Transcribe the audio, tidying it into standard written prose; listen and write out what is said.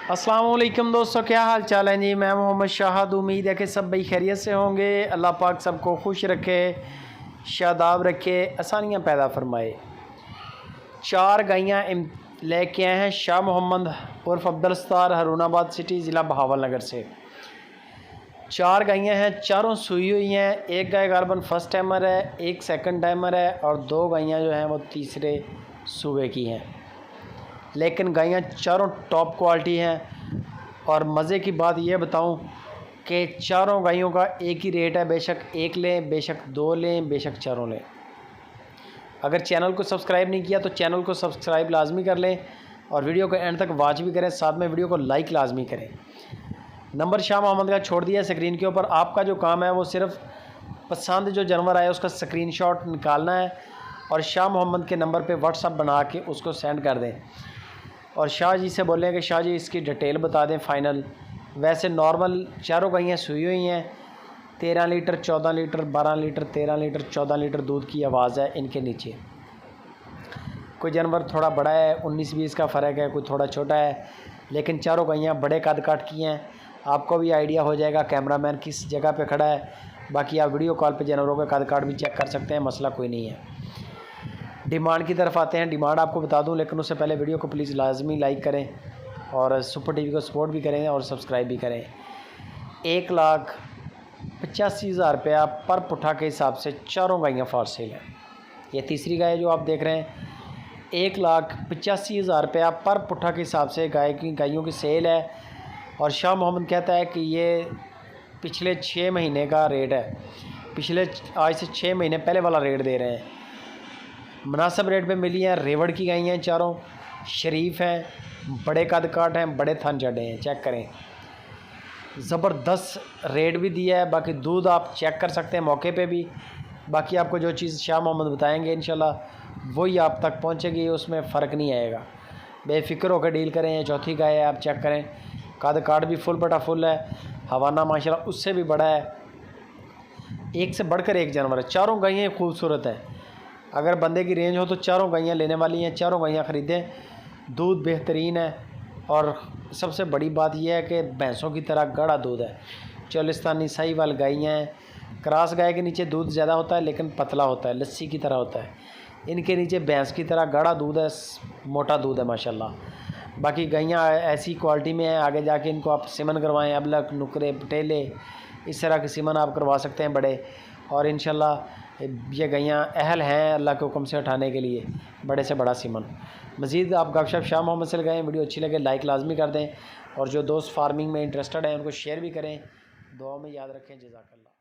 अस्सलाम वालेकुम दोस्तों, क्या हाल चाल है जी। मैं मोहम्मद शाहद। उम्मीद है कि सब भाई खैरियत से होंगे। अल्लाह पाक सबको खुश रखे, शादाब रखे, आसानियाँ पैदा फरमाए। 4 गायें लेके आए हैं शाह मोहम्मद उर्फ अब्दुल सत्तार, हरुणाबाद सिटी, ज़िला बहावलनगर से। 4 गायें हैं, चारों सूई हुई हैं। एक गाय गारबन फर्स्ट टाइमर है, एक सेकंड टाइमर है और 2 गायें जो हैं वो तीसरे सूबे की हैं। लेकिन गायें चारों टॉप क्वालिटी हैं। और मज़े की बात यह बताऊं कि चारों गायों का एक ही रेट है। बेशक एक लें, बेशक 2 लें, बेशक चारों लें। अगर चैनल को सब्सक्राइब नहीं किया तो चैनल को सब्सक्राइब लाजमी कर लें और वीडियो को एंड तक वॉच भी करें, साथ में वीडियो को लाइक लाजमी करें। नंबर शाह मोहम्मद का छोड़ दिया स्क्रीन के ऊपर। आपका जो काम है वो सिर्फ पसंद जो जानवर आए उसका स्क्रीनशॉट निकालना है और शाह मोहम्मद के नंबर पे व्हाट्सअप बना के उसको सेंड कर दें और शाह जी से बोलें कि शाह जी इसकी डिटेल बता दें फ़ाइनल। वैसे नॉर्मल चारों गायें सूई हुई हैं। 13 litre, 14 litre, 12 litre, 13 litre, 14 litre दूध की आवाज़ है इनके नीचे। कोई जानवर थोड़ा बड़ा है, 19-20 का फ़र्क है, कोई थोड़ा छोटा है, लेकिन चारों गायें बड़े कद काट की हैं। आपको भी आइडिया हो जाएगा कैमरामैन किस जगह पे खड़ा है। बाकी आप वीडियो कॉल पे जानवरों का कद काट भी चेक कर सकते हैं, मसला कोई नहीं है। डिमांड की तरफ आते हैं। डिमांड आपको बता दूं, लेकिन उससे पहले वीडियो को प्लीज़ लाजमी लाइक करें और सुपर टीवी को सपोर्ट भी करें और सब्सक्राइब भी करें। 1,85,000 रुपया पर पुट्ठा के हिसाब से चारों गायें फॉर सेल हैं। ये तीसरी गाय जो आप देख रहे हैं, 1,85,000 रुपया पर पुट्ठा के हिसाब से गायों की सेल है। और शाह मोहम्मद कहता है कि ये पिछले 6 महीने का रेट है। पिछले आज से 6 महीने पहले वाला रेट दे रहे हैं। मुनासिब रेट पे मिली हैं। रेवड़ की गायें हैं, चारों शरीफ हैं, बड़े कद काट हैं, बड़े थन चढ़े हैं। चेक करें, ज़बरदस्त रेट भी दिया है। बाकी दूध आप चेक कर सकते हैं मौके पे भी। बाकी आपको जो चीज़ शाह मोहम्मद बताएंगे इंशाल्लाह वही आप तक पहुंचेगी, उसमें फ़र्क नहीं आएगा। बेफिक्र होकर डील करें। ये चौथी गाय है, आप चेक करें, कद काट भी फुल बटा फुल है। हवाना माशाल्लाह उससे भी बड़ा है। एक से बढ़कर एक जानवर है। चारों गायें खूबसूरत हैं। अगर बंदे की रेंज हो तो चारों गायें लेने वाली हैं, चारों गायें ख़रीदें। दूध बेहतरीन है और सबसे बड़ी बात यह है कि भैंसों की तरह गाढ़ा दूध है। चोलिस्तानी साहिवाल गायें हैं। क्रॉस गाय के नीचे दूध ज़्यादा होता है लेकिन पतला होता है, लस्सी की तरह होता है। इनके नीचे भैंस की तरह गाढ़ा दूध है, मोटा दूध है माशाल्लाह। बाकी गायें ऐसी क्वालिटी में हैं, आगे जाके इनको आप सिमन करवाएं, अबलक, नुकरे, पटेले, इस तरह के सिमन आप करवा सकते हैं बड़े। और इंशाल्लाह ये गायें अहल हैं अल्लाह के हुक्म से उठाने के लिए बड़े से बड़ा सिमन। मज़ीद आप गपशप शाह मोहम्मद से लगाएँ। वीडियो अच्छी लगे लाइक लाजमी कर दें और जो दोस्त फार्मिंग में इंटरेस्टेड हैं उनको शेयर भी करें। दुआ में याद रखें। जज़ाकल्लाह।